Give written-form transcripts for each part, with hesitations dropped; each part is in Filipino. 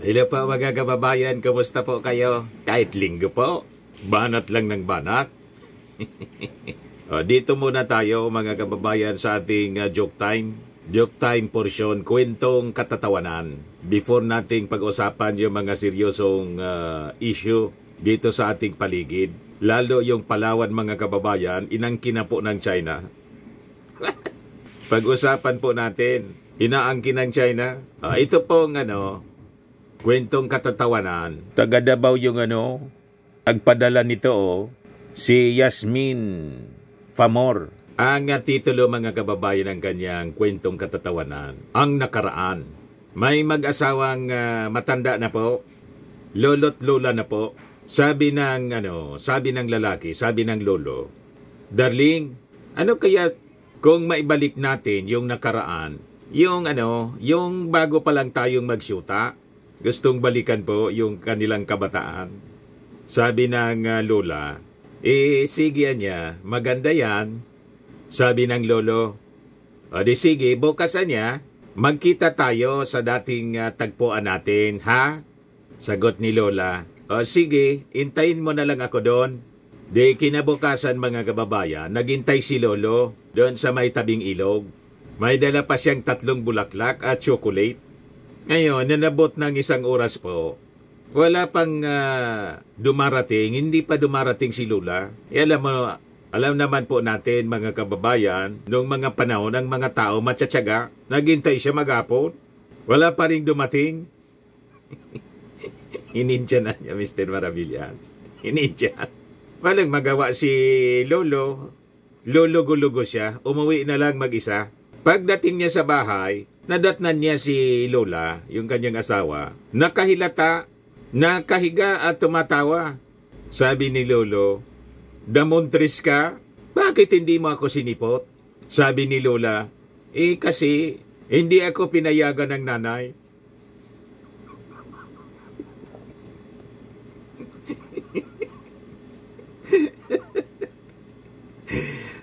Hello po mga kababayan, kumusta po kayo? Kahit linggo po, banat lang ng banat. Dito muna tayo mga kababayan sa ating joke time. Joke time portion, kwentong katatawanan. Before nating pag-usapan yung mga seryosong issue dito sa ating paligid. Lalo yung Palawan mga kababayan, inangkin na po ng China. Pag-usapan po natin, inaangkin ng China. Ito pong kwentong katatawanan. Taga Davao yung nagpadala nito si Yasmin Famor. Ang titulo mga kababayan ng kanyang kwentong katatawanan, ang nakaraan. May mag-asawang matanda na po, lolo't lola na po. Sabi ng lalaki, sabi ng lolo, "Darling, ano kaya kung maibalik natin yung nakaraan, yung bago pa lang tayong magsyuta?" Gustong balikan po yung kanilang kabataan. Sabi ng lola, sige niya, maganda yan. Sabi ng lolo, di sige, bukasan niya, magkita tayo sa dating tagpuan natin, ha? Sagot ni lola, sige, intayin mo na lang ako doon. Di kinabukasan mga kababayan, naghintay si lolo doon sa may tabing ilog. May dala pa siyang 3 bulaklak at chocolate. Ngayon, nanabot ng 1 oras po, wala pang dumarating, hindi pa dumarating si Lola. Alam naman po natin mga kababayan, noong mga panahon ng mga tao matsatsaga, naghintay siya maghapon, wala pa rin dumating. Hinintya na niya, Mr. Maravillas. Hinintya. Walang magawa si Lolo. Lulugo-lugo siya, umuwi na lang mag-isa. Pagdating niya sa bahay, nadatnan niya si Lola, yung kanyang asawa, nakahilata, nakahiga at tumatawa. Sabi ni Lolo, "Damontris ka? Bakit hindi mo ako sinipot?" Sabi ni Lola, kasi hindi ako pinayagan ng nanay.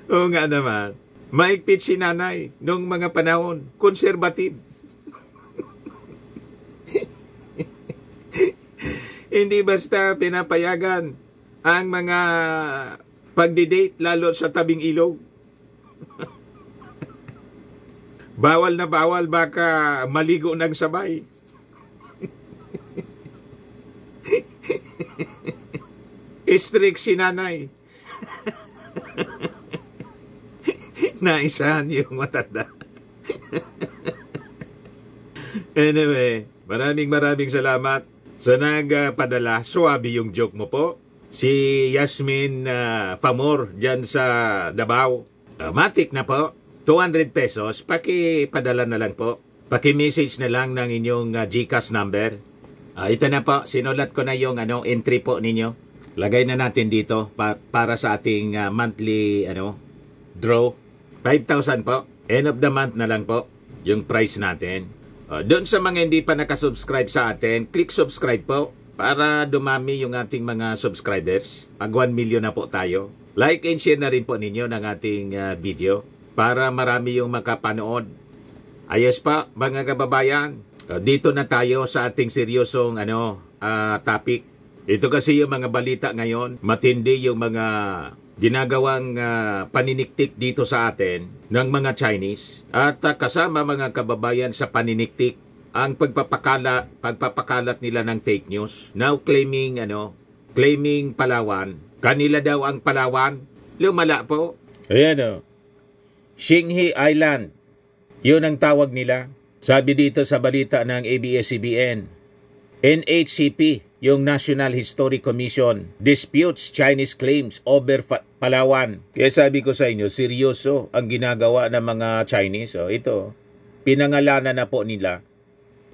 Oo nga naman. Maigpit si nanay noong mga panahon, konserbative. Hindi basta pinapayagan ang mga pagdidate lalo sa tabing ilog. Bawal na bawal, baka maligo ng sabay. Strict si nanay. Naisahan yung matanda. Anyway, maraming salamat sa nagpadala. Suwabe yung joke mo po. Si Yasmin Famor dyan sa Davao. Matik na po. 200 pesos. Pakipadala na lang po. Paki-message na lang ng inyong GCash number. Ito na po. Sinulat ko na yung entry po ninyo. Lagay na natin dito para sa ating monthly draw. 5,000 po. End of the month na lang po yung price natin. Doon sa mga hindi pa nakasubscribe sa atin, click subscribe po para dumami yung ating mga subscribers. Pag 1 million na po tayo. Like and share na rin po ninyo ng ating video para marami yung makapanood. Ayos pa mga kababayan. Dito na tayo sa ating seryosong topic. Ito kasi yung mga balita ngayon. Matindi yung mga ginagawang paniniktik dito sa atin ng mga Chinese at kasama mga kababayan sa paniniktik ang pagpapakalat nila ng fake news. Now claiming Palawan, kanila daw ang Palawan. Lumala po. Ayan Xinghi Island. Yun ang tawag nila. Sabi dito sa balita ng ABS-CBN. NHCP, yung National Historic Commission, disputes Chinese claims over Palawan. Kaya sabi ko sa inyo, seryoso ang ginagawa ng mga Chinese. Ito, pinangalanan na po nila.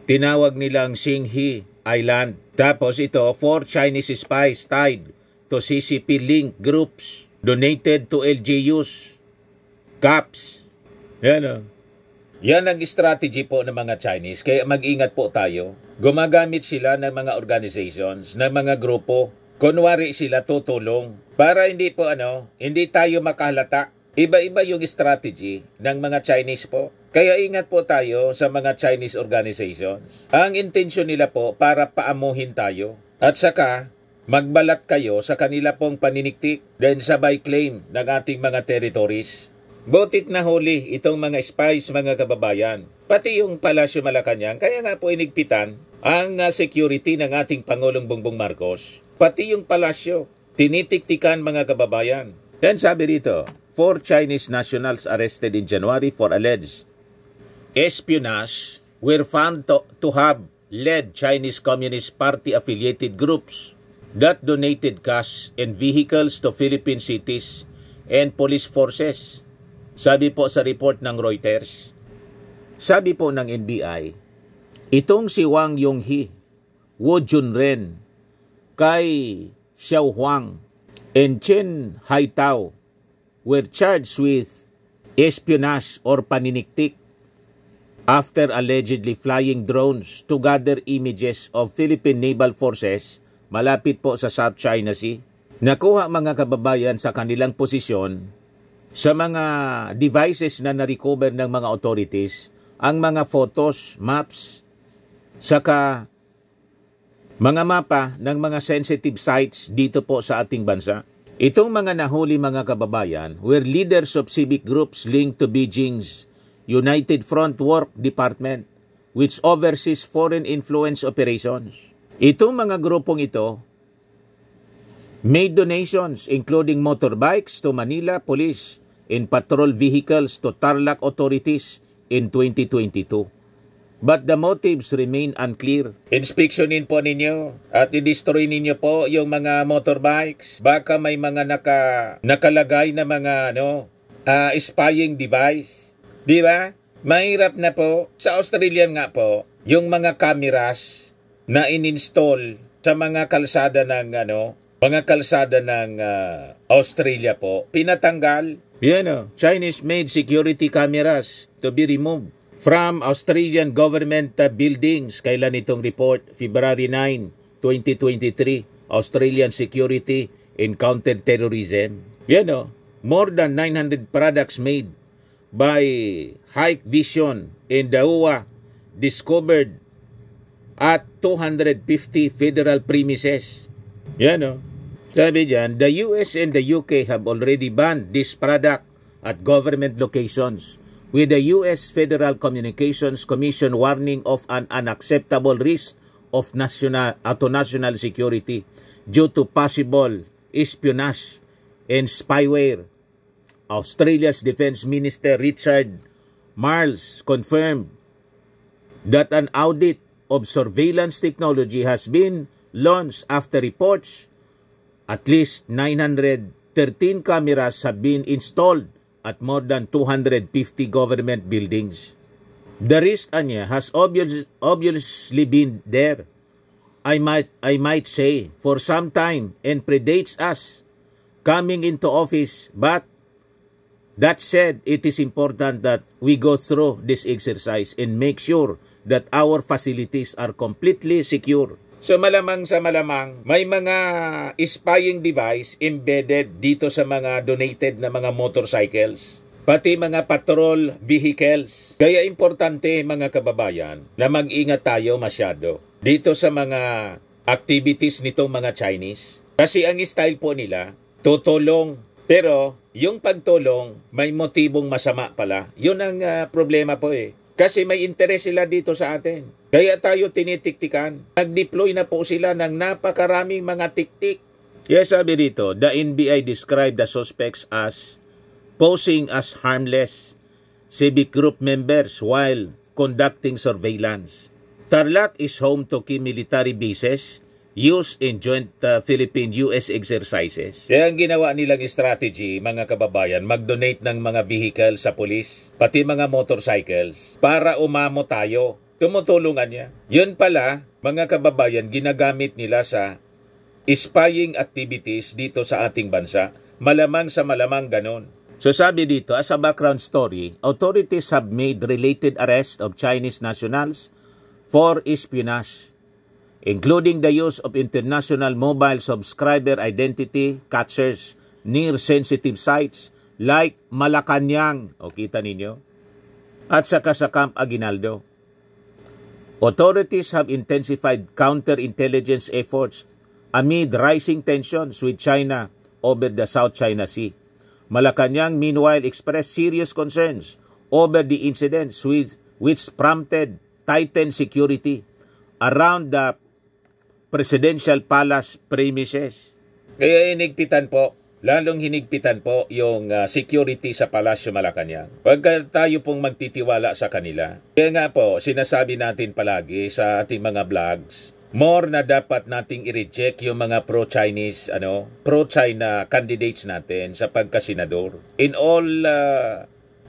Tinawag nilang Xinghi Island. Tapos ito, 4 Chinese spies tied to CCP link groups donated to LGUs, CAPs. Yan ang strategy po ng mga Chinese. Kaya mag-ingat po tayo. Gumagamit sila ng mga organizations, ng mga grupo. Kunwari sila tutulong para hindi tayo makahalata Iba-iba yung strategy ng mga Chinese po. Kaya ingat po tayo sa mga Chinese organizations. Ang intensyon nila po para paamuhin tayo. At saka, magbalat kayo sa kanila pong paniniktik then sabay claim ng ating mga territories. Butit na huli itong mga spies, mga kababayan. Pati yung Palasyo Malacanang, kaya nga po inigpitan ang security ng ating Pangulong Bongbong Marcos. Pati yung palasyo, tinitiktikan mga kababayan. Then sabi dito, 4 Chinese nationals arrested in January for alleged espionage were found to have led Chinese Communist Party affiliated groups that donated cash and vehicles to Philippine cities and police forces. Sabi po sa report ng Reuters. Sabi po ng NBI, itong si Wang Yonghee, Wu Junren, Kai Xiaohuang, and Chen Haitao were charged with espionage or paniniktik after allegedly flying drones to gather images of Philippine naval forces malapit po sa South China Sea. Nakuha mga kababayan sa kanilang posisyon sa mga devices na na-recover ng mga authorities ang mga photos, maps, saka mga mapa ng mga sensitive sites dito po sa ating bansa. Itong mga nahuli mga kababayan were leaders of civic groups linked to Beijing's United Front Work Department which oversees foreign influence operations. Itong mga grupong ito made donations including motorbikes to Manila Police and patrol vehicles to Tarlac authorities in 2022. But the motives remain unclear. Inspeksyonin po ninyo at i-destroy ninyo po yung mga motorbikes. Baka may mga nakalagay na mga spying device. Di ba? Mahirap na po. Sa Australia nga po, yung mga cameras na in-install sa mga kalsada ng Australia po, pinatanggal. Yan Chinese-made security cameras to be removed from Australian government buildings. Kailan itong report? February 9, 2023. Australian Security and Counter-Terrorism. Yan more than 900 products made by Hikvision and Dahua discovered at 250 federal premises. Yan Sabi dyan, the US and the UK have already banned this product at government locations, with the US Federal Communications Commission warning of an unacceptable risk of national security due to possible espionage and spyware. Australia's Defense Minister Richard Marles confirmed that an audit of surveillance technology has been launched after reports at least 913 cameras have been installed at more than 250 government buildings. The risk has obviously been there, I might say, for some time and predates us coming into office. But that said, it is important that we go through this exercise and make sure that our facilities are completely secure. So malamang sa malamang, may mga spying device embedded dito sa mga donated na mga motorcycles, pati mga patrol vehicles. Kaya importante mga kababayan na mag-ingat tayo masyado dito sa mga activities nitong mga Chinese. Kasi ang style po nila, tutulong. Pero yung pagtulong, may motibong masama pala. Yun ang problema po Kasi may interes sila dito sa atin. Kaya tayo tinitiktikan. Nag-deploy na po sila ng napakaraming mga tiktik. Yes, sabi dito, the NBI described the suspects as posing as harmless civic group members while conducting surveillance. Tarlac is home to key military bases used in joint Philippine-US exercises. Kaya ang ginawa nilang strategy, mga kababayan, mag-donate ng mga vehicles sa police, pati mga motorcycles, para umamo tayo. Tumutulungan niya. Yun pala, mga kababayan, ginagamit nila sa spying activities dito sa ating bansa. Malamang sa malamang ganon. So sabi dito, as a background story, authorities have made related arrests of Chinese nationals for espionage, including the use of international mobile subscriber identity catchers near sensitive sites like Malacanang, o kita ninyo, at saka sa Camp Aguinaldo. Authorities have intensified counterintelligence efforts amid rising tensions with China over the South China Sea. Malacanang meanwhile expressed serious concerns over the incidents which prompted tightened security around the presidential palace premises. Kaya lalong hinigpitan po yung security sa Palasyo Malacanang. Pagka tayo pong magtitiwala sa kanila. Kaya nga po, sinasabi natin palagi sa ating mga vlogs, more na dapat nating i-reject yung mga pro-Chinese, pro-China candidates natin sa pagkasenador. In all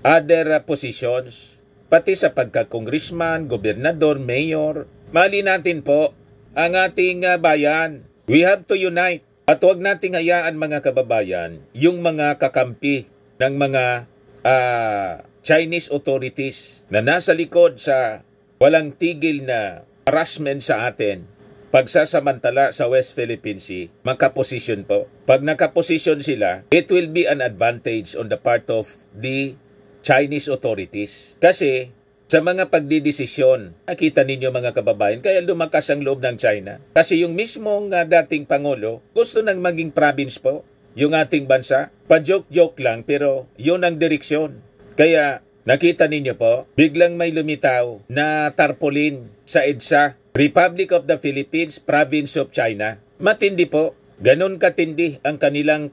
other positions, pati sa pagka-congressman, gobernador, mayor, mali natin po ang ating bayan. We have to unite. At huwag nating hayaan mga kababayan, yung mga kakampi ng mga Chinese authorities na nasa likod sa walang tigil na harassment sa atin, pagsasamantala sa West Philippine Sea, makaposisyon po. Pag nakaposisyon sila, it will be an advantage on the part of the Chinese authorities. Kasi sa mga pagdidesisyon, nakita ninyo mga kababayan, kaya lumakas ang loob ng China. Kasi yung mismong dating Pangulo, gusto nang maging province po, yung ating bansa. Pa-joke-joke lang, pero yun ang direksyon. Kaya nakita ninyo po, biglang may lumitaw na tarpaulin sa EDSA, Republic of the Philippines, Province of China. Matindi po. Ganon katindi ang kanilang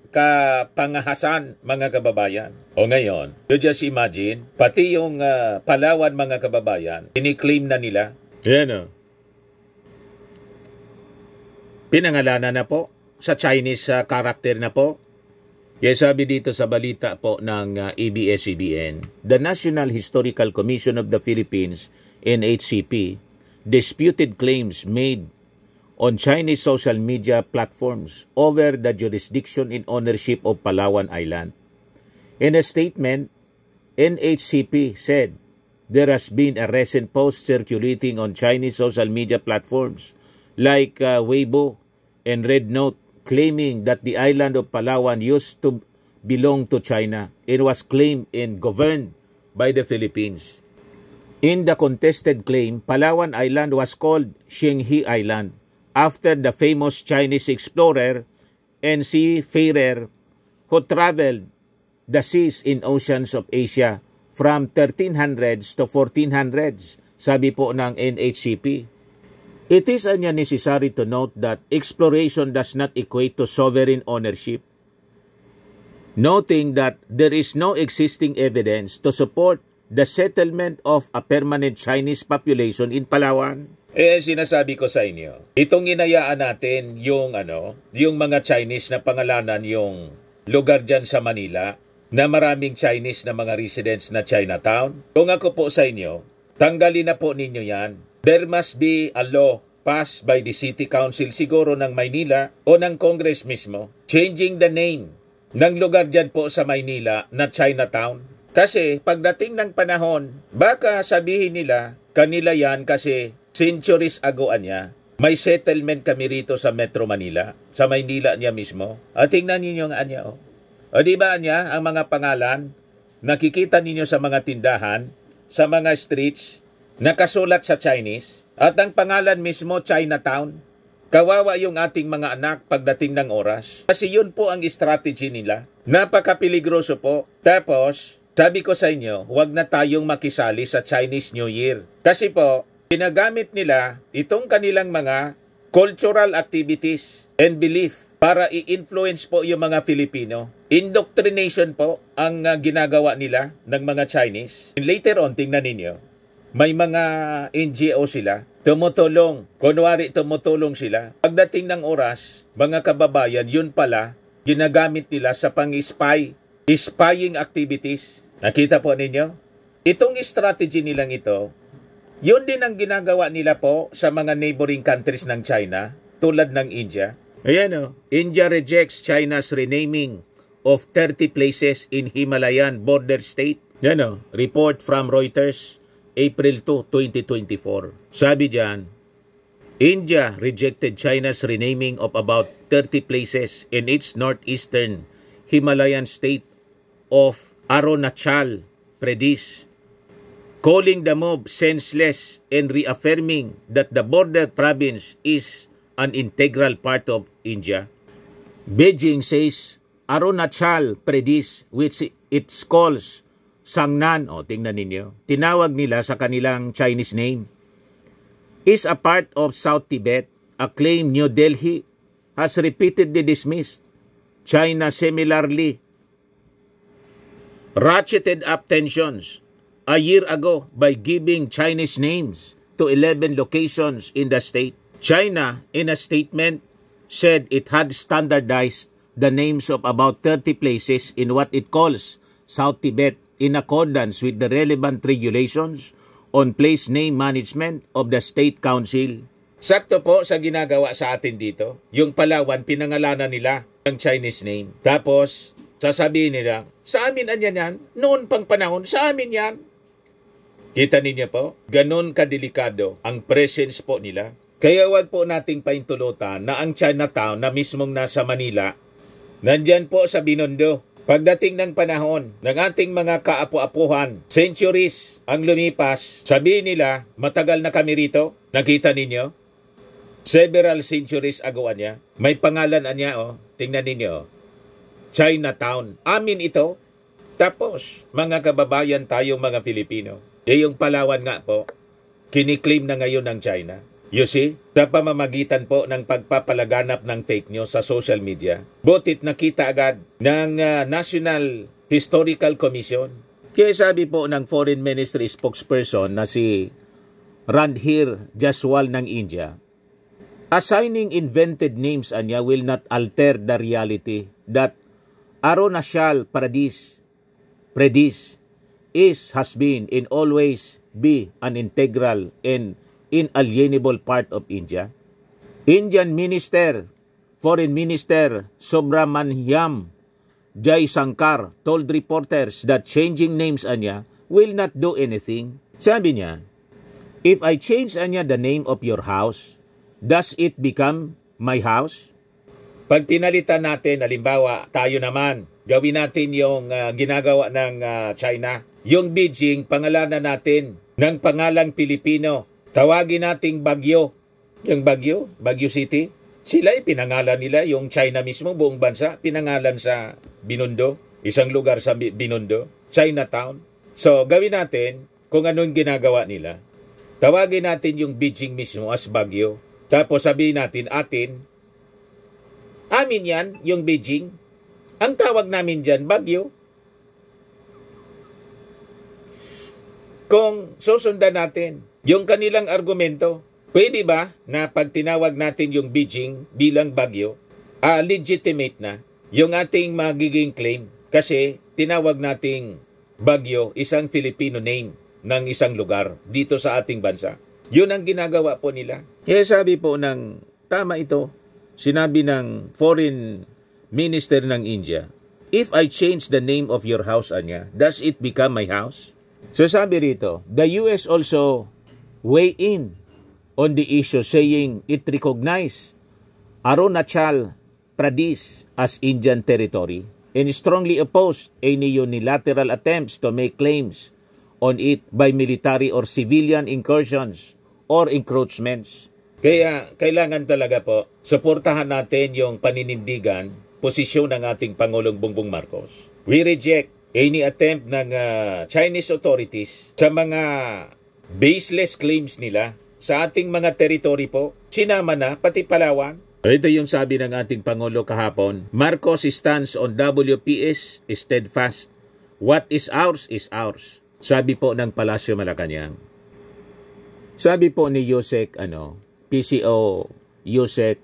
kapangahasan, mga kababayan. O ngayon, you just imagine, pati yung Palawan, mga kababayan, ini-claim na nila. Yan o. Pinangalanan na po sa Chinese character na po. Kaya sabi dito sa balita po ng ABS-CBN, the National Historical Commission of the Philippines, NHCP, disputed claims made on Chinese social media platforms over the jurisdiction and ownership of Palawan Island. In a statement, NHCP said there has been a recent post circulating on Chinese social media platforms like Weibo and Red Note claiming that the island of Palawan used to belong to China and was claimed and governed by the Philippines. In the contested claim, Palawan Island was called Shenghe Island after the famous Chinese explorer and seafarer who traveled the seas in oceans of Asia from 1300s to 1400s, sabi po ng NHCP. It is necessary to note that exploration does not equate to sovereign ownership, noting that there is no existing evidence to support the settlement of a permanent Chinese population in Palawan. Sinasabi ko sa inyo, itong inayaan natin yung mga Chinese na pangalanan yung lugar dyan sa Manila na maraming Chinese na mga residents na Chinatown. Kung ako po sa inyo, tanggalin na po ninyo yan. There must be a law passed by the City Council siguro ng Maynila o ng Congress mismo, changing the name ng lugar dyan po sa Maynila na Chinatown. Kasi pagdating ng panahon, baka sabihin nila, kanila yan kasi centuries ago niya, may settlement kami rito sa Metro Manila, sa Maynila niya mismo. At tingnan ninyo ang anya, O di ba niya, ang mga pangalan, nakikita ninyo sa mga tindahan, sa mga streets, nakasulat sa Chinese, at ang pangalan mismo, Chinatown. Kawawa yung ating mga anak pagdating ng oras. Kasi yun po ang strategy nila. Napakapiligroso po. Tapos, sabi ko sa inyo, huwag na tayong makisali sa Chinese New Year. Kasi po, ginagamit nila itong kanilang mga cultural activities and belief para i-influence po yung mga Filipino. Indoctrination po ang ginagawa nila ng mga Chinese. And later on, tingnan ninyo, may mga NGO sila, tumutulong. Kunwari tumutulong sila. Pagdating ng oras, mga kababayan, yun pala, ginagamit nila sa pang-spy, spying activities. Nakita po ninyo? Itong strategy nilang ito, yun din ang ginagawa nila po sa mga neighboring countries ng China, tulad ng India. Ayan o, India rejects China's renaming of 30 places in Himalayan border state. Yan o, report from Reuters, April 2, 2024. Sabi dyan, India rejected China's renaming of about 30 places in its northeastern Himalayan state of Arunachal Pradesh, calling the move senseless and reaffirming that the border province is an integral part of India. Beijing says Arunachal Pradesh, which it calls Sangnan, tingnan ninyo, tinawag nila sa kanilang Chinese name, is a part of South Tibet, a claim New Delhi has repeatedly dismissed. China similarly ratcheted up tensions a year ago by giving Chinese names to 11 locations in the state. China, in a statement, said it had standardized the names of about 30 places in what it calls South Tibet in accordance with the relevant regulations on place name management of the State Council. Sakto po sa ginagawa sa atin dito. Yung Palawan, pinangalanan nila ng Chinese name. Tapos, sasabihin nila, sa amin anyan yan, noon pang panahon, sa amin yan. Kita ninyo po, ganun kadelikado ang presence po nila. Kaya wag po nating paintulutan na ang Chinatown na mismong nasa Manila, nandyan po sa Binondo. Pagdating ng panahon ng ating mga kaapu-apuhan, centuries ang lumipas, sabihin nila, matagal na kami rito. Nakita ninyo? Several centuries ago niya. May pangalan niya, tingnan ninyo. Chinatown. Amin ito. Tapos, mga kababayan tayo mga Pilipino. Yung Palawan nga po, kiniklaim na ngayon ng China. You see, sa pamamagitan po ng pagpapalaganap ng fake news sa social media, butit nakita agad ng National Historical Commission. Kaya sabi po ng Foreign Ministry spokesperson na si Randhir Jaiswal ng India, assigning invented names anya will not alter the reality that Arunachal Pradesh has been and always be an integral and inalienable part of India. Indian Foreign Minister Subramanyam Jaishankar told reporters that changing names anya will not do anything. Sabi niya, if I change anya the name of your house, does it become my house? Pag pinalitan natin, halimbawa, tayo naman, gawin natin yung ginagawa ng China. Yung Beijing, pangalanan natin ng pangalang Pilipino. Tawagin nating Baguio. Yung Baguio City. Sila pinangalan nila, yung China mismo, buong bansa, pinangalan sa Binondo. Isang lugar sa Binondo. Chinatown. So, gawin natin kung anong ginagawa nila. Tawagin natin yung Beijing mismo as Baguio. Tapos sabihin natin, amin yan, yung Beijing. Ang tawag namin dyan, Baguio. Kung susundan natin yung kanilang argumento, pwede ba na pag tinawag natin yung Beijing bilang Baguio, legitimate na yung ating magiging claim? Kasi tinawag nating Baguio isang Filipino name ng isang lugar dito sa ating bansa. Yun ang ginagawa po nila. Kaya sabi po ng tama ito, sinabi ng Foreign Minister ng India, if I change the name of your house, anya, does it become my house? So sabi rito, the US also weigh in on the issue saying it recognized Arunachal Pradesh as Indian territory and strongly opposed any unilateral attempts to make claims on it by military or civilian incursions or encroachments. Kaya kailangan talaga po, suportahan natin yung paninindigan, posisyon ng ating Pangulong Bongbong Marcos. We reject any attempt ng Chinese authorities sa mga baseless claims nila sa ating mga territory po. Sinama na, pati Palawan. Ito yung sabi ng ating Pangulo kahapon. Marcos stands on WPS steadfast. What is ours is ours. Sabi po ng Palasyo Malacanang. Sabi po ni Yusek, PCO Yusek,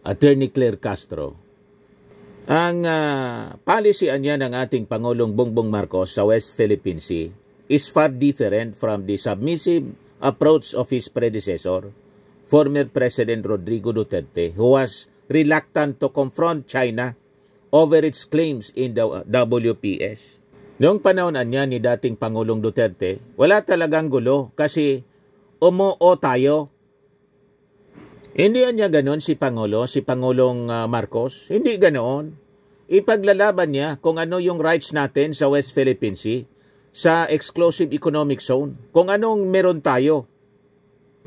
Attorney Claire Castro, ang policy niya ng ating Pangulong Bongbong Marcos sa West Philippine Sea is far different from the submissive approach of his predecessor, former President Rodrigo Duterte, who was reluctant to confront China over its claims in the WPS. Noong panahon niya ni dating Pangulong Duterte, wala talagang gulo kasi umuo tayo. Hindi niya ganoon si Pangulong Marcos. Hindi ganoon. Ipaglalaban niya kung ano yung rights natin sa West Philippine Sea, sa exclusive economic zone, kung anong meron tayo.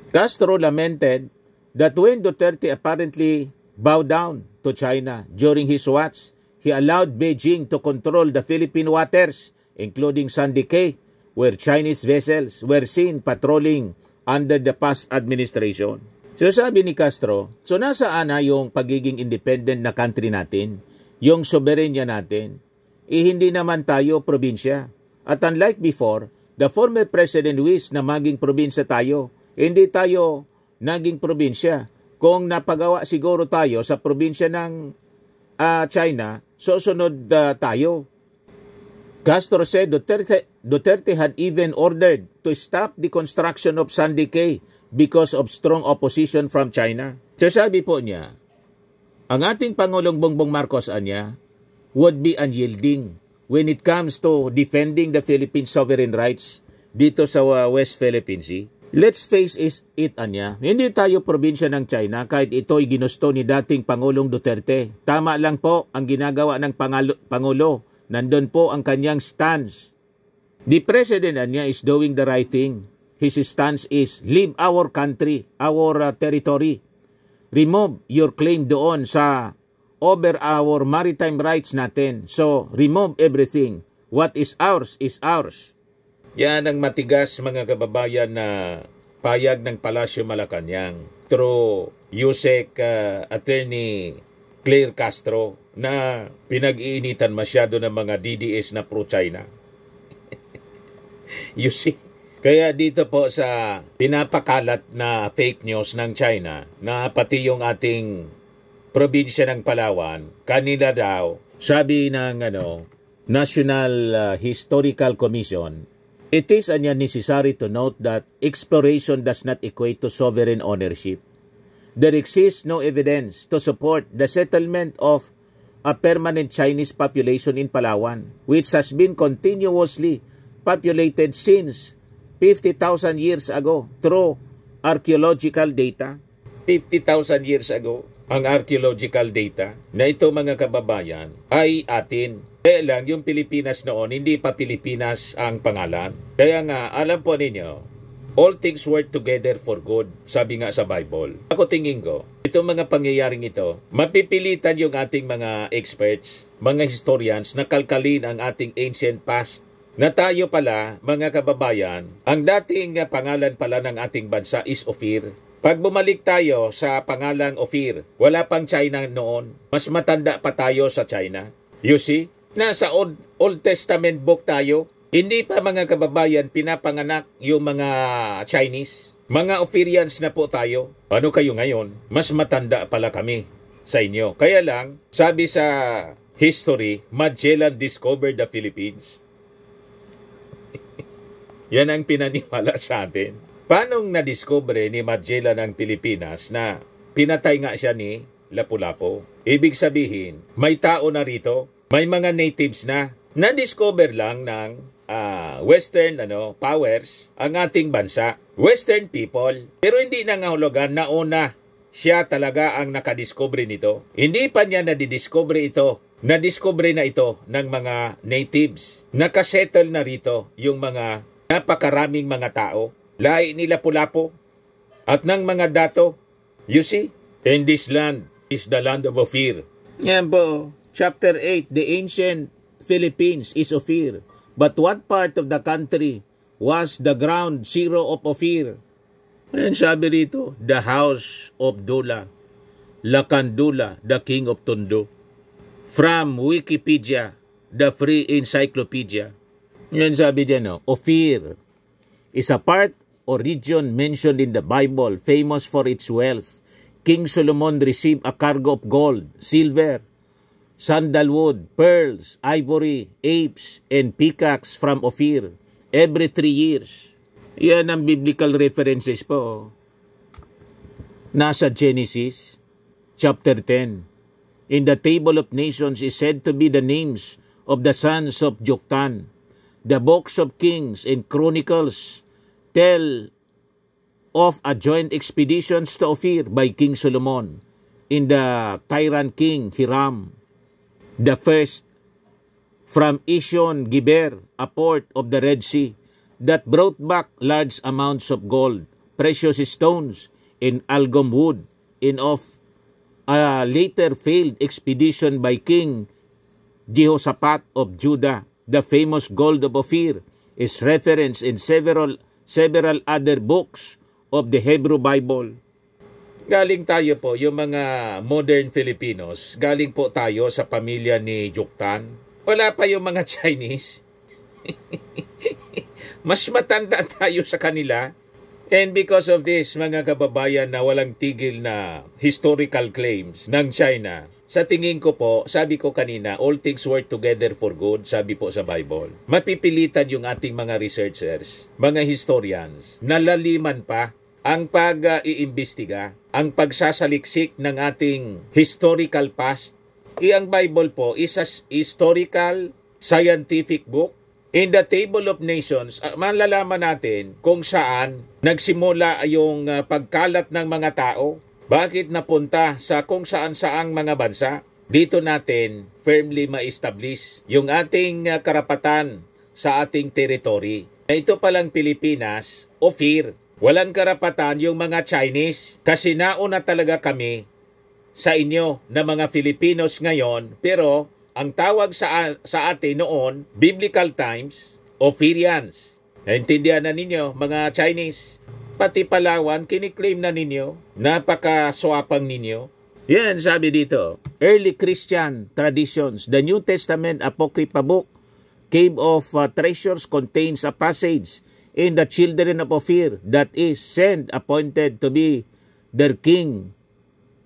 Castro lamented that when Duterte apparently bowed down to China during his watch, he allowed Beijing to control the Philippine waters, including Sandy Cay, where Chinese vessels were seen patrolling under the past administration. So sabi ni Castro, so nasaan na yung pagiging independent na country natin, yung soberenya natin? Hindi naman tayo probinsya. At unlike before, the former President wished na maging probinsya tayo. Hindi tayo naging probinsya. Kung napagawa siguro tayo sa probinsya ng China, susunod tayo. Castro said Duterte had even ordered to stop the construction of Sandy Cay because of strong opposition from China. So sabi po niya, ang ating Pangulong Bongbong Marcos anya would be unyielding when it comes to defending the Philippine sovereign rights dito sa West Philippine Sea. Let's face it anya, hindi tayo probinsya ng China kahit ito'y ginusto ni dating Pangulong Duterte. Tama lang po ang ginagawa ng Pangulo. Nandun po ang kanyang stance. The President anya is doing the right thing. His stance is, leave our country, our territory. Remove your claim doon sa over our maritime rights natin. So, remove everything. What is ours is ours. Yan ang matigas mga kababayan na payag ng Palasyo Malacanang through Yusek Attorney Claire Castro na pinag-iinitan masyado ng mga DDS na pro-China. You see? Kaya dito po sa pinapakalat na fake news ng China na pati yung ating probinsya ng Palawan, kanila daw, sabi ng National Historical Commission, it is necessary to note that exploration does not equate to sovereign ownership. There exists no evidence to support the settlement of a permanent Chinese population in Palawan, which has been continuously populated since 50,000 years ago through archaeological data. 50,000 years ago, ang archaeological data na ito mga kababayan ay atin. Kaya lang yung Pilipinas noon, hindi pa Pilipinas ang pangalan. Kaya nga, alam po ninyo, all things work together for good, sabi nga sa Bible. Ako tingin ko, itong mga pangyayaring ito, mapipilitan yung ating mga experts, mga historians na kalkalin ang ating ancient past. Na tayo pala, mga kababayan, ang dating pangalan pala ng ating bansa is Ophir. Pag bumalik tayo sa pangalang Ophir, wala pang China noon. Mas matanda pa tayo sa China. You see? Nasa Old Testament book tayo. Hindi pa mga kababayan pinapanganak yung mga Chinese. Mga Ophirians na po tayo. Ano kayo ngayon? Mas matanda pala kami sa inyo. Kaya lang, sabi sa history, Magellan discovered the Philippines. Yan ang pinaniwala sa atin. Paano na-discover ni Magellan ang Pilipinas na pinatay nga siya ni Lapu-Lapu? Ibig sabihin, may tao na rito, may mga natives na na-discover lang ng Western powers ang ating bansa. Western people. Pero hindi nangahulugan na una siya talaga ang nakadiscover nito. Hindi pa niya nadidiscover ito. Na-discover na ito ng mga natives. Nakasettle na rito yung mga napakaraming mga tao, lahi ni Lapu-Lapu at ng mga dato. You see? And this land is the land of Ophir. Yan po. Chapter 8, the ancient Philippines is Ophir. But what part of the country was the ground zero of Ophir? Ayan sabi rito, the house of Dula, Lakandula, the king of Tondo. From Wikipedia, the free encyclopedia. Yan sabi dyan, Ophir is a part or region mentioned in the Bible, famous for its wealth. King Solomon received a cargo of gold, silver, sandalwood, pearls, ivory, apes, and peacocks from Ophir every 3 years. Yan ang biblical references po. Nasa Genesis, chapter 10. In the table of nations is said to be the names of the sons of Joktan. The books of Kings and Chronicles tell of a joint expeditions to Ophir by King Solomon in the tyrant King Hiram. The first from Ision Geber, a port of the Red Sea, that brought back large amounts of gold, precious stones, and algum wood, in of a later failed expedition by King Jehoshaphat of Judah. The famous gold of Ophir is referenced in several other books of the Hebrew Bible. Galing tayo po, yung mga modern Filipinos, galing po tayo sa pamilya ni Juktan. Wala pa yung mga Chinese. Mas matanda tayo sa kanila. And because of this, mga kababayan na walang tigil na historical claims ng China, sa tingin ko po, sabi ko kanina, all things work together for good, sabi po sa Bible. Mapipilitan yung ating mga researchers, mga historians, nalaliman pa ang pag-iimbestiga, ang pagsasaliksik ng ating historical past. Ang Bible po is a historical scientific book. In the Table of Nations, malalaman natin kung saan nagsimula yung pagkalat ng mga tao, bakit napunta sa kung saan-saang mga bansa. Dito natin firmly ma-establish yung ating karapatan sa ating territory. Ito palang Pilipinas, Ophir. Walang karapatan yung mga Chinese kasi nauna talaga kami sa inyo na mga Filipinos ngayon, pero ang tawag sa atin noon, biblical times, Ophirians. Naintindihan na ninyo, mga Chinese. Pati Palawan, kiniklaim na ninyo. Napakaswapang ninyo. Yan, sabi dito, early Christian traditions, the New Testament Apocrypha book, Cave of Treasures, contains a passage in the children of Ophir that is Send appointed to be their king,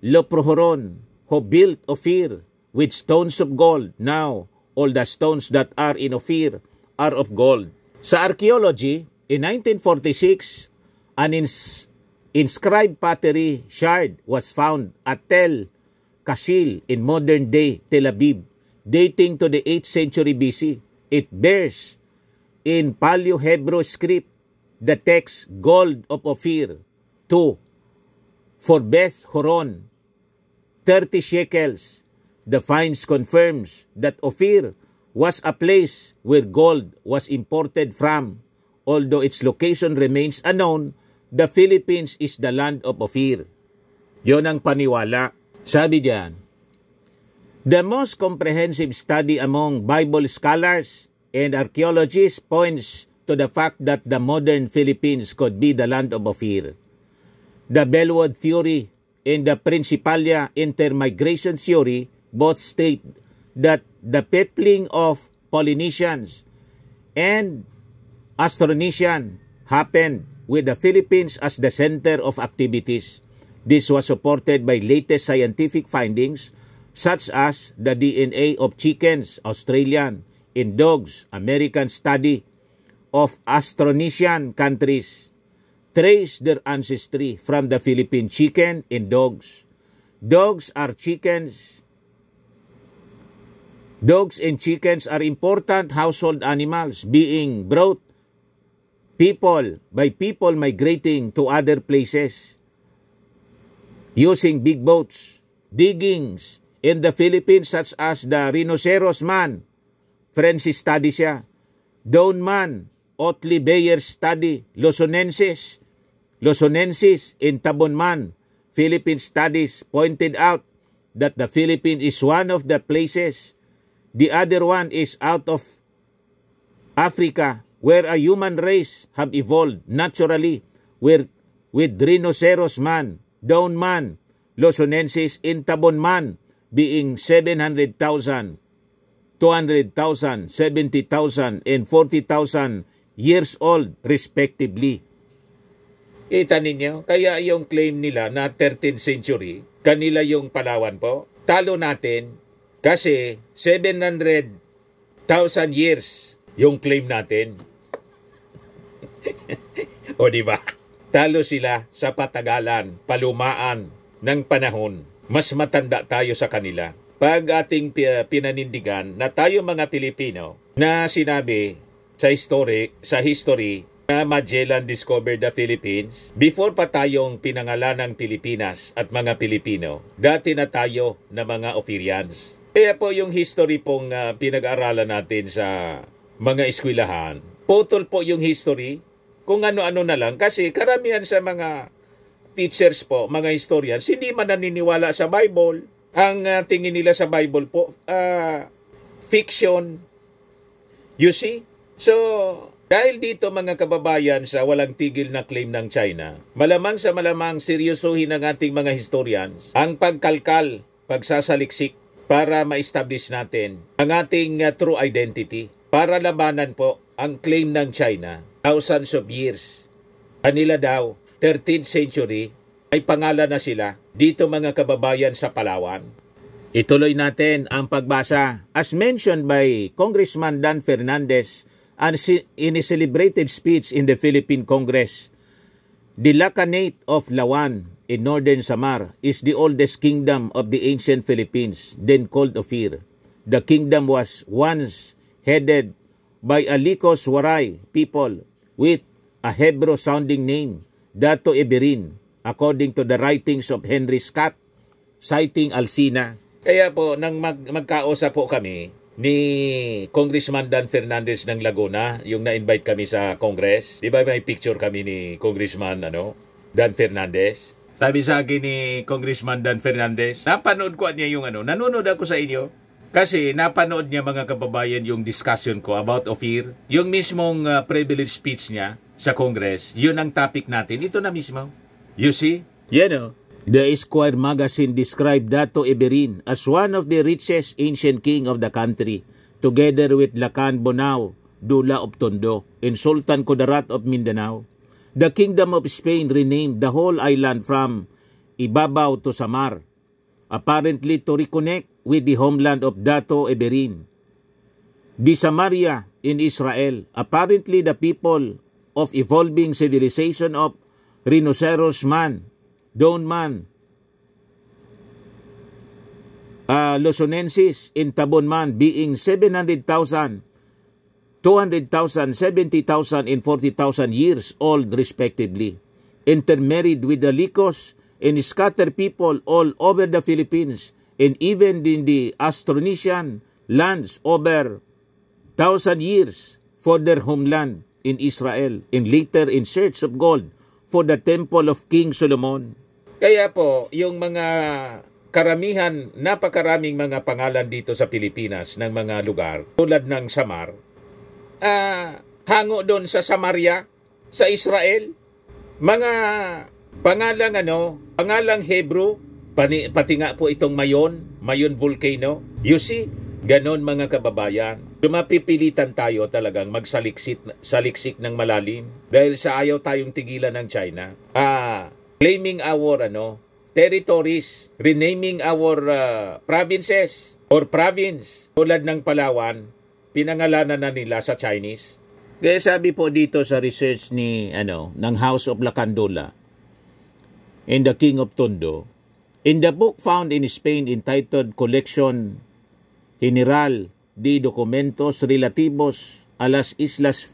Loprohoron, who built Ophir with stones of gold. Now, all the stones that are in Ophir are of gold. Sa archaeology, in 1946, an inscribed pottery shard was found at Tel Kashil in modern-day Tel Aviv, dating to the 8th century BC. It bears in Paleo-Hebrew script the text Gold of Ophir 2 for Beth Horon, 30 shekels. The finds confirms that Ophir was a place where gold was imported from. Although its location remains unknown, the Philippines is the land of Ophir. Yon ang paniwala. Sabi diyan, the most comprehensive study among Bible scholars and archaeologists points to the fact that the modern Philippines could be the land of Ophir. The Bellwood theory and the Principalia intermigration theory both state that the peopling of Polynesians and Austronesian happened with the Philippines as the center of activities. This was supported by latest scientific findings such as the DNA of chickens, Australian, in dogs, American study of Austronesian countries trace their ancestry from the Philippine chicken and dogs. Dogs and chickens are important household animals being brought by people migrating to other places using big boats. Diggings in the Philippines such as the Rhinoceros Man, Francis study siya. Down Man, Otley Bayer study. Luzonensis in Tabon Man, Philippine studies pointed out that the Philippines is one of the places. The other one is out of Africa, where a human race have evolved naturally with Rhinoceros Man, Down Man, Luzonensis in Tabon Man being 700,000, 200,000, 70,000, and 40,000 years old respectively. Kita ninyo, kaya yung claim nila na 13th century, kanila yung Palawan po, talo natin kasi 700,000 years yung claim natin. O diba? Talo sila sa patagalan, palumaan ng panahon. Mas matanda tayo sa kanila. Pag ating pinanindigan na tayo mga Pilipino na sinabi sa history na Magellan discovered the Philippines, before pa tayong pinangalan ng Pilipinas at mga Pilipino, dati na tayo na mga Ophirians. Kaya po yung history pong pinag-aralan natin sa mga eskwelahan, putol po yung history, kung ano-ano na lang. Kasi karamihan sa mga teachers po, mga historians, hindi man naniniwala sa Bible. Ang tingin nila sa Bible po, fiction. You see? So, dahil dito mga kababayan sa walang tigil na claim ng China, malamang sa malamang seryosohin ng ating mga historians ang pagkalkal, pagsasaliksik para ma-establish natin ang ating true identity, para labanan po ang claim ng China, thousands of years. Kanila daw, 13th century, ay pangalan na sila dito mga kababayan sa Palawan. Ituloy natin ang pagbasa. As mentioned by Congressman Dan Fernandez in a celebrated speech in the Philippine Congress, the Lacanate of Lawan in northern Samar is the oldest kingdom of the ancient Philippines, then called Ophir. The kingdom was once headed by a Licos Waray people with a Hebrew-sounding name, Dato Eberin, according to the writings of Henry Scott, citing Alcina. Kaya po, nang magkausap po kami ni Congressman Dan Fernandez ng Laguna, yung na-invite kami sa Congress, di ba may picture kami ni Congressman Dan Fernandez? Sabi sa akin ni Congressman Dan Fernandez, napanood ko niya yung nanonood ako sa inyo. Kasi napanood niya mga kababayan yung discussion ko about Ophir. Yung mismong privilege speech niya sa Congress, yun ang topic natin. Ito na mismo. You see? The Esquire magazine described Dato Eberin as one of the richest ancient king of the country, together with Lacan Bonao, Dula of Tondo, and Sultan Kudarat of Mindanao. The Kingdom of Spain renamed the whole island from Ibabaw to Samar, apparently to reconnect with the homeland of Dato Eberin. The Samaria in Israel, apparently the people of evolving civilization of Rhinoceros man, Don man, Luzonensis in Tabon man, being 700,000, 200,000, 70,000, and 40,000 years old respectively, intermarried with the Licos and scattered people all over the Philippines and even in the Austronesian lands over 1,000 years for their homeland in Israel, and later in search of gold for the temple of King Solomon. Kaya po, yung mga napakaraming mga pangalan dito sa Pilipinas ng mga lugar, tulad ng Samar, hango doon sa Samaria, sa Israel, mga pangalang Hebrew, pati nga po itong Mayon volcano. You see, ganon mga kababayan. Mapipilitan tayo talagang magsaliksik ng malalim dahil sa ayaw tayong tigilan ng China. Claiming our territories, renaming our provinces or province, tulad ng Palawan, pinangalanan na nila sa Chinese. Kaya sabi po dito sa research ng House of Lacandula and the King of Tondo, in the book found in Spain entitled Collection General de Documentos Relativos a las Islas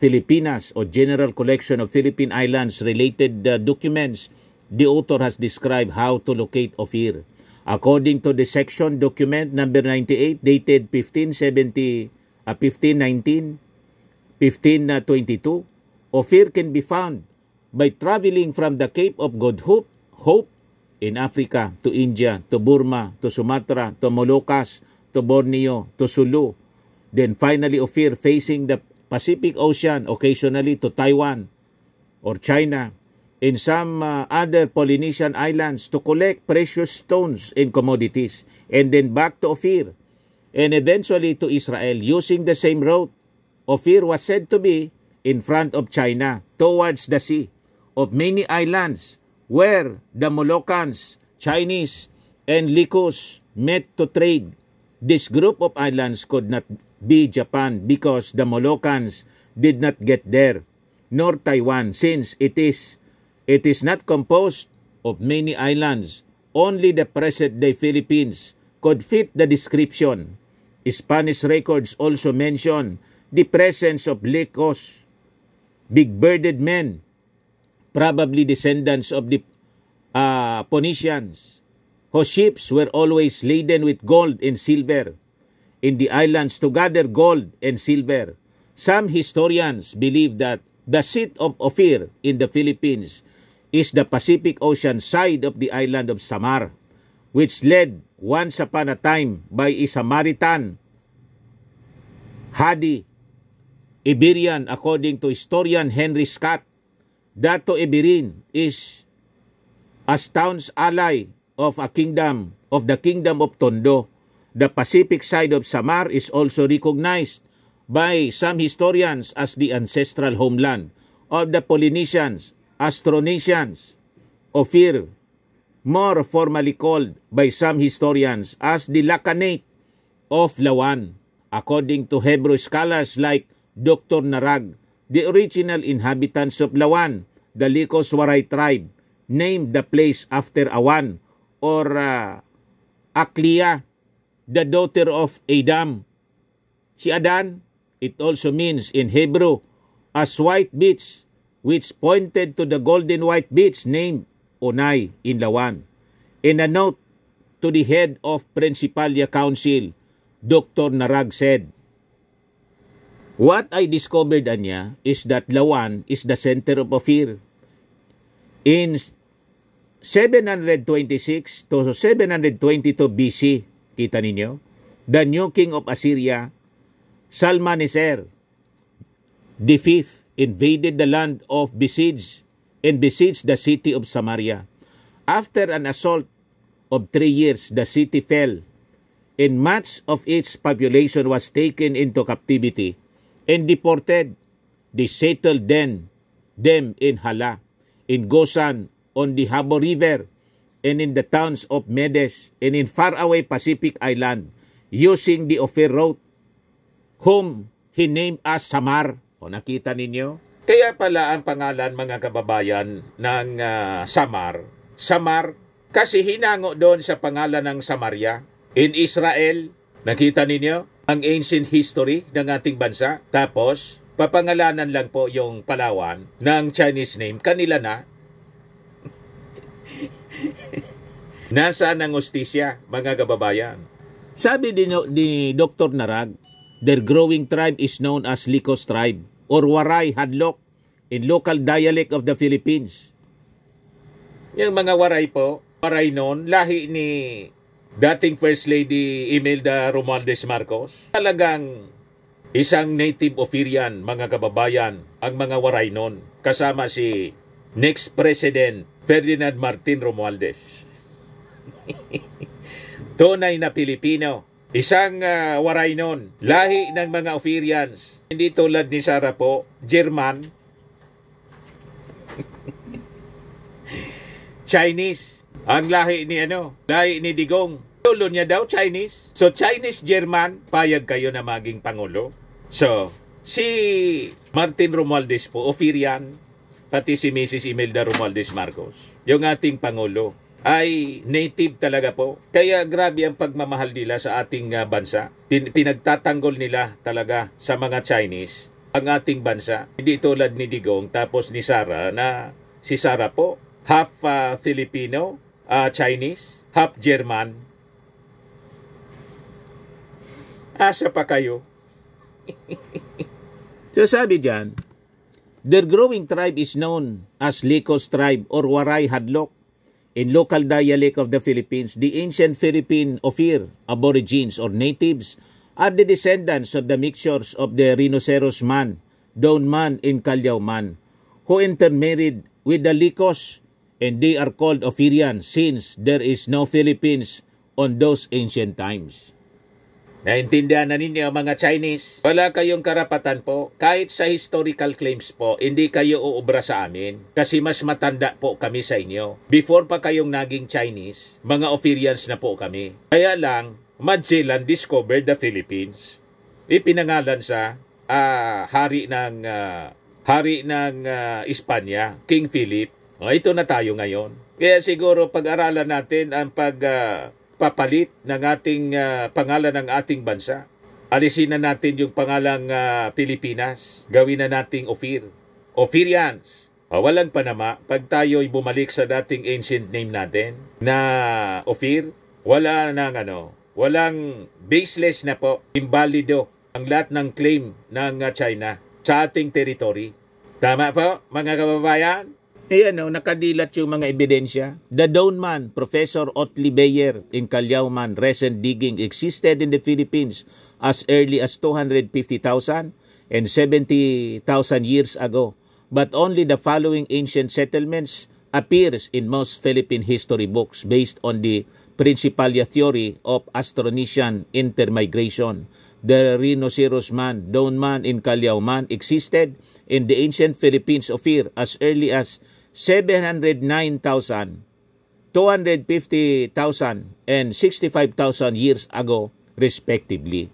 Filipinas o General Collection of Philippine Islands Related Documents, the author has described how to locate Ophir. According to the section document number 98 dated 1519, 1522, Ophir can be found by traveling from the Cape of Good Hope in Africa to India, to Burma, to Sumatra, to Moluccas, to Borneo, to Sulu. Then finally Ophir facing the Pacific Ocean, occasionally to Taiwan or China, in some other Polynesian islands to collect precious stones and commodities, and then back to Ophir, and eventually to Israel using the same route. Ophir was said to be in front of China, towards the sea of many islands where the Moluccans, Chinese, and Licos met to trade. This group of islands could not be Japan because the Moluccans did not get there, nor Taiwan, since it is not composed of many islands. Only the present-day Philippines could fit the description. Spanish records also mention the presence of Licos, big-bearded men, probably descendants of the Phoenicians, whose ships were always laden with gold and silver in the islands to gather gold and silver. Some historians believe that the seat of Ophir in the Philippines is the Pacific Ocean side of the island of Samar, which led once upon a time by a Samaritan, Hadi, Iberian, according to historian Henry Scott. Dato Iberin is a staunch ally of the kingdom of Tondo. The Pacific side of Samar is also recognized by some historians as the ancestral homeland of the Polynesians, Austronesians. Ophir, more formally called by some historians as the Lakanate of Lawan. According to Hebrew scholars like Dr. Narag, the original inhabitants of Lawan, the Licos Waray tribe, named the place after Awan or Aklia, the daughter of Adam. Si Adan, it also means in Hebrew as white beach, which pointed to the golden white beach named Onay in Lawan. In a note to the head of Principalia Council, Dr. Narag said, "What I discovered, Anya, is that Lawan is the center of Ophir. In 726 to 722 BC, kita ninyo, the new king of Assyria, Salmaneser the fifth, invaded the land of besieged and besieged the city of Samaria. After an assault of 3 years, the city fell, and much of its population was taken into captivity and deported. They settled them in Hala, in Gosan, on the Habo River, and in the towns of Medes, and in faraway Pacific Island, using the Ophir route, whom he named as Samar." O nakita ninyo? Kaya pala ang pangalan, mga kababayan, ng Samar, kasi hinango doon sa pangalan ng Samaria. In Israel, nakita ninyo ang ancient history ng ating bansa. Tapos, papangalanan lang po yung Palawan ng Chinese name. Kanila na. Nasaan ang hustisya, mga kababayan? Sabi ni Dr. Narag, their growing tribe is known as Licos tribe or Waray Hadlok in local dialect of the Philippines. Yung mga Waray po, Waray noon, lahi ni dating First Lady Imelda Romualdez Marcos. Talagang isang native Ophirian, mga kababayan, ang mga Waray noon. Kasama si next President Ferdinand Martin Romualdez. Tunay na Pilipino. Isang Waray noon. Lahi ng mga Ophirians. Hindi tulad ni Sara po, German. Chinese. Ang lahi ni Digong. Lolo niya daw, Chinese. So, Chinese-German, payag kayo na maging Pangulo. So, si Martin Romualdez po, Ophirian, pati si Mrs. Imelda Romualdez Marcos, yung ating Pangulo, ay native talaga po. Kaya grabe ang pagmamahal nila sa ating bansa. Pinagtatanggol nila talaga sa mga Chinese ang ating bansa. Hindi tulad ni Digong, tapos ni Sara, na si Sara po, half Filipino, Chinese, half German. Asa pa kayo? So sabi dyan, their growing tribe is known as Licos tribe or Waray Hadlok in local dialect of the Philippines. The ancient Philippine Ophir aborigines or natives are the descendants of the mixtures of the Rhinoceros man, Down man, and Kalyaw man, who intermarried with the Licos, and they are called Ophirian since there is no Philippines on those ancient times. Naintindihan na ninyo, mga Chinese? Wala kayong karapatan po. Kahit sa historical claims po, hindi kayo uubra sa amin. Kasi mas matanda po kami sa inyo. Before pa kayong naging Chinese, mga Ophirians na po kami. Kaya lang, Magellan discovered the Philippines. Ipinangalan sa hari ng Espanya, King Philip. Ito na tayo ngayon. Kaya siguro pag-aralan natin ang papalit ng ating pangalan ng ating bansa. Alisin na natin yung pangalang Pilipinas. Gawin na nating Ophir. Ophirians. Walang panama pag tayo'y bumalik sa dating ancient name natin na Ophir, walang baseless na po, invalido ang lahat ng claim ng China sa ating territory. Tama po, mga kababayan? Nakadilat yung mga ebidensya. The Downman, Professor Otley Beyer in Calauman, recent digging existed in the Philippines as early as 250,000 and 70,000 years ago. But only the following ancient settlements appears in most Philippine history books based on the Principalia theory of Austronesian intermigration. The Rhinoceros man, Downman in Calauman existed in the ancient Philippines of Ophir as early as 709,000, 250,000, and 65,000 years ago, respectively.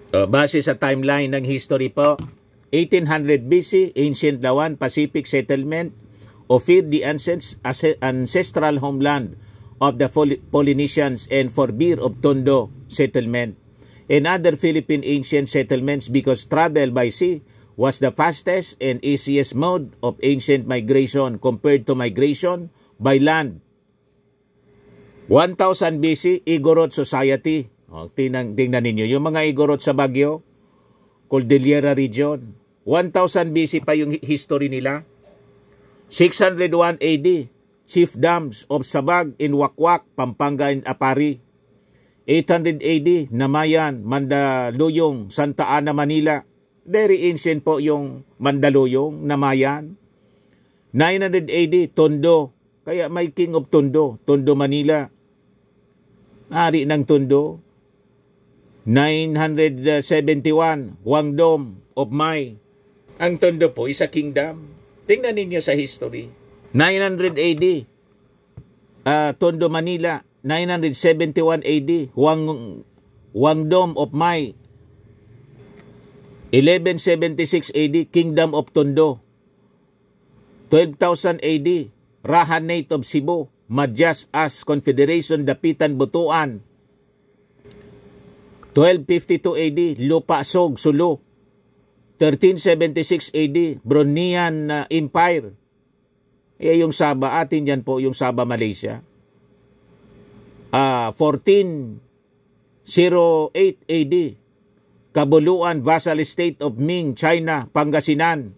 Base sa timeline ng history po, 1800 BC, Ancient Lawan Pacific Settlement, Ophir, the ancestral homeland of the Polynesians, and Forbir of Tondo Settlement, and other Philippine ancient settlements, because travel by sea was the fastest and easiest mode of ancient migration compared to migration by land. 1000 BC, Igorot Society. Tingnan ninyo, yung mga Igorot sa Baguio, Cordillera region. 1000 BC pa yung history nila. 601 AD, Chief Dams of Sabag in Wakwak, Pampanga and Apari. 800 AD, Namayan, Mandaluyong, Santa Ana, Manila. Very ancient po yung Mandaluyong, Namayan. 900 AD, Tondo. Kaya may King of Tondo, Tondo, Manila. Ari ng Tondo. 971, Guangdong of Mai. Ang Tondo po, isa kingdom. Tingnan ninyo sa history. 900 AD, Tondo, Manila. 971 AD, Guangdong of Mai. 1176 AD, Kingdom of Tondo. 12,000 AD, Rahanate of Cebu, Madjas as Confederation Dapitan Butuan. 1252 AD, Lupa Sog, Sulu. 1376 AD, Bruneian Empire. Yung Sabah, atin yan po, yung Sabah, Malaysia. 1408 AD, Kabuluan Vassal State of Ming, China, Pangasinan.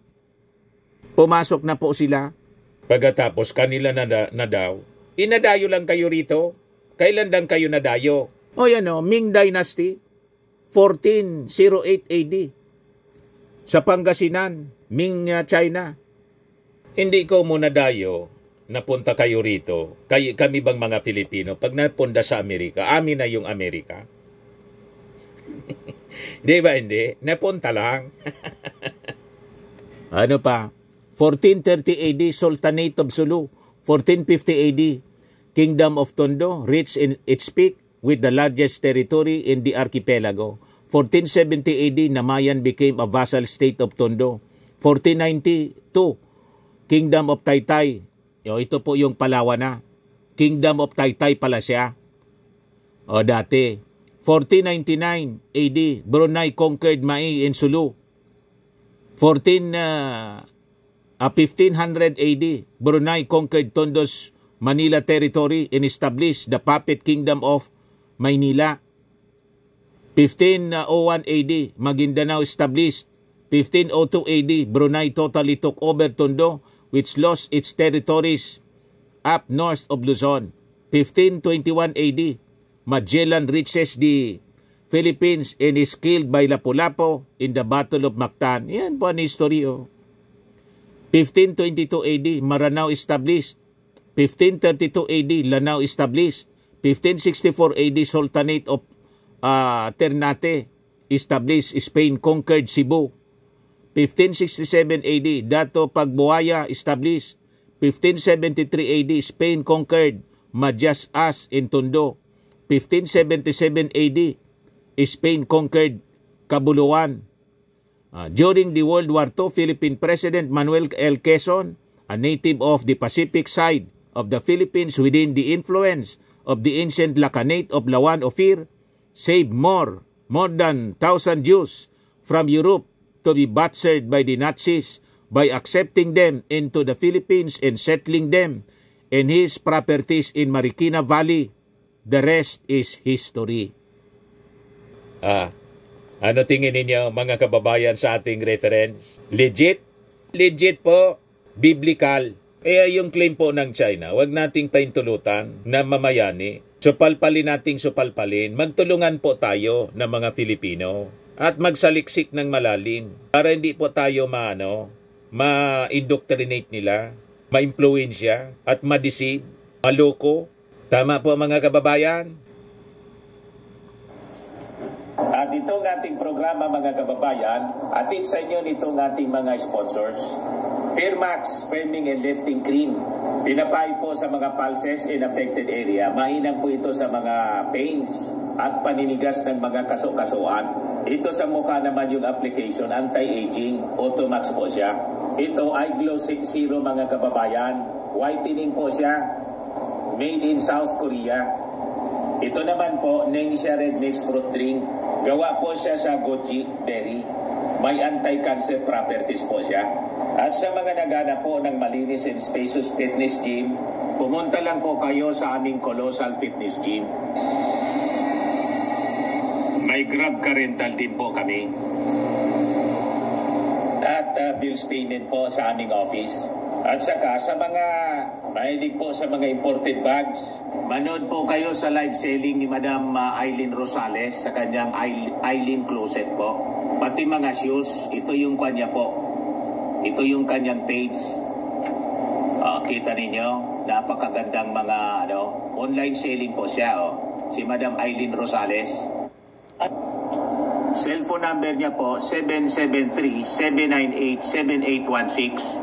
Pumasok na po sila. Pagkatapos kanila na daw, inadayo lang kayo rito. Kailan lang kayo nadayo? Ming Dynasty, 1408 AD. Sa Pangasinan, Ming, China. Hindi ko muna dayo, napunta kayo rito. Kami bang mga Filipino, pag napunta sa Amerika, amin na yung Amerika? Di ba hindi? Napunta lang. Ano pa? 1430 AD, Sultanate of Sulu. 1450 AD, Kingdom of Tondo, reached in its peak with the largest territory in the archipelago. 1470 AD, Namayan became a vassal state of Tondo. 1492, Kingdom of Taytay. Ito po yung Palawan na. Kingdom of Taytay pala siya. Dati. 1499 AD, Brunei conquered Mai in Sulu. 1500 AD, Brunei conquered Tondo's Manila territory and established the puppet kingdom of Maynila. 1501 AD, Maguindanao established. 1502 AD, Brunei totally took over Tondo, which lost its territories up north of Luzon. 1521 AD, Magellan reaches the Philippines and is killed by Lapu-Lapu in the Battle of Mactan. Yan po ang history. 1522 AD, Maranao established. 1532 AD, Lanao established. 1564 AD, Sultanate of Ternate established. Spain conquered Cebu. 1567 AD, Dato Pagbuaya established. 1573 AD, Spain conquered Madjas As in Tondo. 1577 AD, Spain conquered Kabuluan. During the World War II, Philippine President Manuel L. Quezon, a native of the Pacific side of the Philippines within the influence of the ancient Lacanate of Lawan Ophir, saved more than 1,000 Jews from Europe to be butchered by the Nazis by accepting them into the Philippines and settling them in his properties in Marikina Valley. The rest is history. Ano tingin ninyo mga kababayan sa ating reference? Legit? Legit po. Biblical. Yung claim po ng China, wag nating paintulutan na mamayani. Supalpalin nating supalpalin. Magtulungan po tayo ng mga Filipino at magsaliksik ng malalim para hindi po tayo ma-indoctrinate nila, ma-influensya at ma-deceive, maloko. Tama po mga kababayan? At itong ating programa mga kababayan, atid sa inyo nitong ating mga sponsors. Firmax Firming and Lifting Cream. Pinapay po sa mga pulses in affected area. Mainam po ito sa mga pains at paninigas ng mga kaso-kasuan. Ito sa mukha naman yung application, anti-aging, Automax po siya. Ito ay Glow 60 mga kababayan. Whitening po siya. Made in South Korea. Ito naman po, Nengxia Red Mix Fruit Drink. Gawa po siya sa goji berry. May anti-cancer properties po siya. At sa mga naghanap po ng malinis and spacious fitness gym, pumunta lang po kayo sa aming Colossal Fitness Gym. May Grab ka rental din po kami. At bills payment po sa aming office. At saka sa mga mahilig po sa mga imported bags, manood po kayo sa live selling ni Madam Aileen Rosales sa kanyang Aileen Closet po. Pati mga shoes, ito yung kanya po. Ito yung kanyang page. Kita ninyo, napakagandang mga online selling po siya. Si Madam Aileen Rosales. At cellphone number niya po, 773-798-7816.